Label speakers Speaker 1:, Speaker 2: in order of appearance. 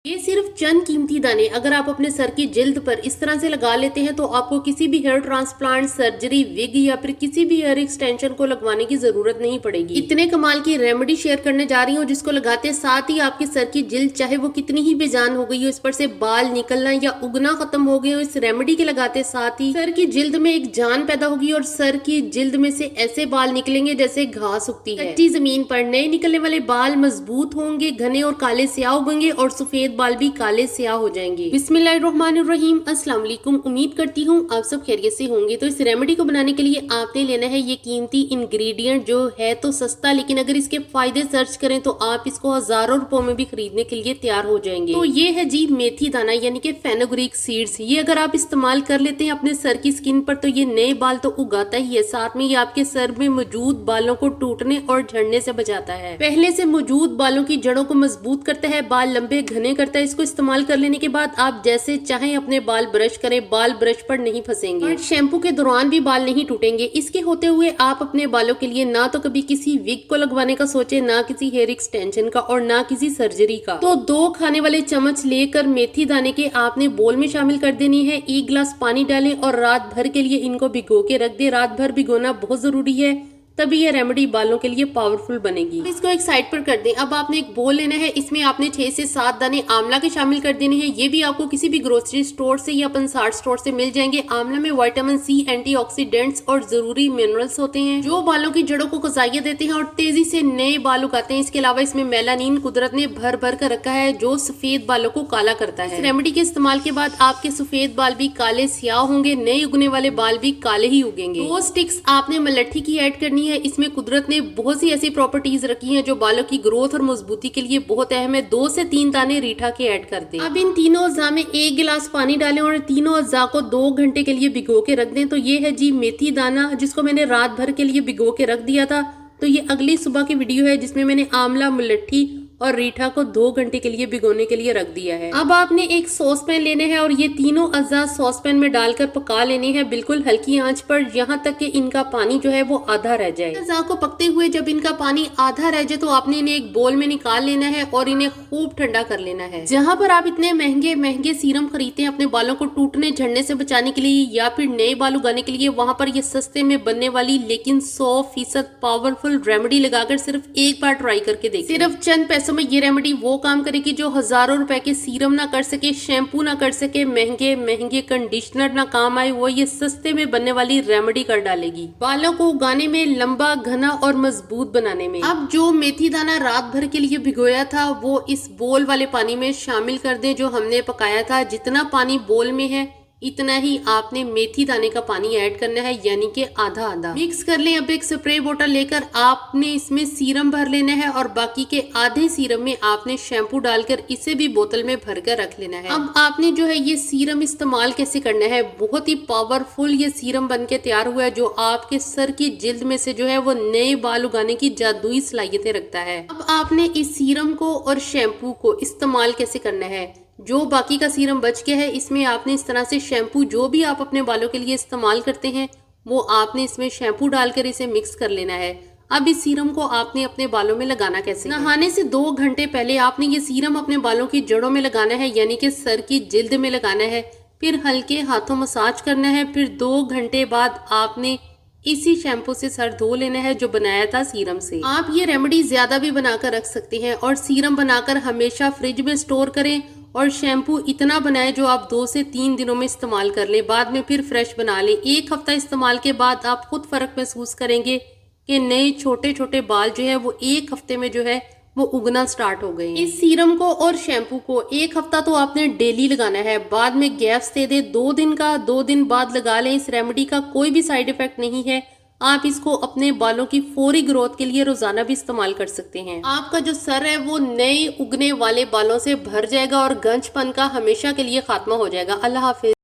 Speaker 1: ये सिर्फ चंद कीमती दाने अगर आप अपने सर की जिल्द पर इस तरह से लगा लेते हैं तो आपको किसी भी हेयर ट्रांसप्लांट, सर्जरी, विग या फिर किसी भी हेयर एक्सटेंशन को लगवाने की जरूरत नहीं पड़ेगी। इतने कमाल की रेमेडी शेयर करने जा रही हूँ जिसको लगाते साथ ही आपके सर की जिल्द चाहे वो कितनी ही बेजान हो गई हो, इस पर से बाल निकलना या उगना खत्म हो गए हो, इस रेमेडी के लगाते साथ ही सर की जिल्द में एक जान पैदा होगी और सर की जिल्द में से ऐसे बाल निकलेंगे जैसे घास उगती है। कच्ची जमीन पर नए निकलने वाले बाल मजबूत होंगे, घने और काले स्याह उगेंगे और सफेद बाल भी काले स्याह हो जाएंगे। बिस्मिल्लाहिर्रहमानिर्रहीम, अस्सलाम वालेकुम। उम्मीद करती हूँ आप सब खैरियत से होंगे। तो इस रेमेडी को बनाने के लिए आपने लेना है ये कीमती इंग्रेडिएंट जो है तो सस्ता, लेकिन अगर इसके फायदे सर्च करें तो आप इसको हजारों रुपयों में भी खरीदने के लिए तैयार हो जाएंगे। तो ये है जी मेथी दाना यानी कि फेनुग्रीक सीड्स। ये अगर आप इस्तेमाल कर लेते हैं अपने सर की स्किन पर तो ये नए बाल तो उगाता ही है, साथ में ये आपके सर में मौजूद बालों को टूटने और झड़ने से बचाता है। पहले से मौजूद बालों की जड़ों को मजबूत करता है, बाल लंबे घने करता है। इसको इस्तेमाल कर लेने के बाद आप जैसे चाहें अपने बाल ब्रश करें, बाल ब्रश पर नहीं फंसेंगे और शैम्पू के दौरान भी बाल नहीं टूटेंगे। इसके होते हुए आप अपने बालों के लिए ना तो कभी किसी विग को लगवाने का सोचे, ना किसी हेयर एक्सटेंशन का और ना किसी सर्जरी का। तो 2 खाने वाले चम्मच लेकर मेथी दाने के आपने बोल में शामिल कर देनी है। 1 गिलास पानी डालें और रात भर के लिए इनको भिगो के रख दे। रात भर भिगोना बहुत जरूरी है, तभी ये रेमेडी बालों के लिए पावरफुल बनेगी। इसको एक साइड पर कर दें। अब आपने एक बोल लेना है, इसमें आपने 6 से 7 दाने आंवला के शामिल कर देने हैं। ये भी आपको किसी भी ग्रोसरी स्टोर से या पंसार स्टोर से मिल जाएंगे। आंवला में विटामिन सी, एंटीऑक्सीडेंट्स और जरूरी मिनरल्स होते हैं जो बालों की जड़ों को गजाइयत देते हैं और तेजी से नए बाल उगाते हैं। इसके अलावा इसमें मेलानिन कुदरत ने भर भर कर रखा है जो सफेद बालों को काला करता है। इस रेमेडी के इस्तेमाल के बाद आपके सफेद बाल भी काले स्याह होंगे, नए उगने वाले बाल भी काले ही उगेंगे। 2 स्टिक्स आपने मलट्ठी की ऐड करनी है। इसमें कुदरत ने बहुत सी ऐसी प्रॉपर्टीज रखी हैं जो बालों की ग्रोथ और मजबूती के लिए बहुत अहम है। 2 से 3 दाने रीठा के ऐड कर दें। अब इन तीनों अज़ा में 1 गिलास पानी डालें और तीनों अज़ा को 2 घंटे के लिए भिगो के रख दें। तो ये है जी मेथी दाना जिसको मैंने रात भर के लिए भिगो के रख दिया था। तो ये अगली सुबह की वीडियो है जिसमें मैंने आंवला, मुलट्ठी और रीठा को 2 घंटे के लिए भिगोने के लिए रख दिया है। अब आपने एक सॉस पैन लेने हैं और ये तीनों अज़ा सॉस पैन में डालकर पका लेने हैं बिल्कुल हल्की आंच पर, यहाँ तक कि इनका पानी जो है वो आधा रह जाए। अज़ा को पकते हुए जब इनका पानी आधा रह जाए तो आपने इन्हें एक बोल में निकाल लेना है और इन्हें खूब ठंडा कर लेना है। जहाँ पर आप इतने महंगे महंगे सीरम खरीदते हैं अपने बालों को टूटने झड़ने से बचाने के लिए या फिर नए बाल उगाने के लिए, वहाँ पर ये सस्ते में बनने वाली लेकिन 100% पावरफुल रेमेडी लगाकर सिर्फ एक बार ट्राई करके देखिए। सिर्फ चंद पैसों में ये रेमेडी वो काम करेगी जो हजारों रुपए के सीरम ना कर सके, शैम्पू ना कर सके, महंगे महंगे कंडीशनर ना काम आए, वो ये सस्ते में बनने वाली रेमेडी कर डालेगी। बालों को उगाने में, लंबा, घना और मजबूत बनाने में। अब जो मेथी दाना रात भर के लिए भिगोया था वो इस बोल वाले पानी में शामिल कर दें जो हमने पकाया था। जितना पानी बोल में है इतना ही आपने मेथी दाने का पानी ऐड करना है, यानी कि आधा आधा मिक्स कर लें। अब एक स्प्रे बोतल लेकर आपने इसमें सीरम भर लेना है और बाकी के आधे सीरम में आपने शैम्पू डालकर इसे भी बोतल में भरकर रख लेना है। अब आपने जो है ये सीरम इस्तेमाल कैसे करना है, बहुत ही पावरफुल ये सीरम बन के तैयार हुआ है जो आपके सर की जिल्द में से जो है वो नए बाल उगाने की जादुई सलाहियतें रखता है। अब आपने इस सीरम को और शैम्पू को इस्तेमाल कैसे करना है, जो बाकी का सीरम बच गया है इसमें आपने इस तरह से शैम्पू जो भी आप अपने बालों के लिए इस्तेमाल करते हैं वो आपने इसमें शैम्पू डालकर इसे मिक्स कर लेना है। अब इस सीरम को आपने अपने बालों में लगाना कैसे, नहाने से 2 घंटे पहले आपने ये सीरम अपने बालों की जड़ों में लगाना है, यानी कि सर की जिल्द में लगाना है। फिर हल्के हाथों मसाज करना है। फिर 2 घंटे बाद आपने इसी शैम्पू से सर धो लेना है जो बनाया था सीरम से। आप ये रेमेडी ज्यादा भी बनाकर रख सकते हैं और सीरम बनाकर हमेशा फ्रिज में स्टोर करें और शैम्पू इतना बनाएं जो आप 2 से 3 दिनों में इस्तेमाल कर लें, बाद में फिर फ्रेश बना लें। 1 हफ्ता इस्तेमाल के बाद आप खुद फर्क महसूस करेंगे कि नए छोटे छोटे बाल जो है वो 1 हफ्ते में जो है वो उगना स्टार्ट हो गए। इस सीरम को और शैम्पू को 1 हफ्ता तो आपने डेली लगाना है, बाद में गैप्स दे दे 2 दिन का, 2 दिन बाद लगा लें। इस रेमेडी का कोई भी साइड इफेक्ट नहीं है। आप इसको अपने बालों की फौरी ग्रोथ के लिए रोजाना भी इस्तेमाल कर सकते हैं। आपका जो सर है वो नए उगने वाले बालों से भर जाएगा और गंजपन का हमेशा के लिए खात्मा हो जाएगा। अल्लाह हाफिज।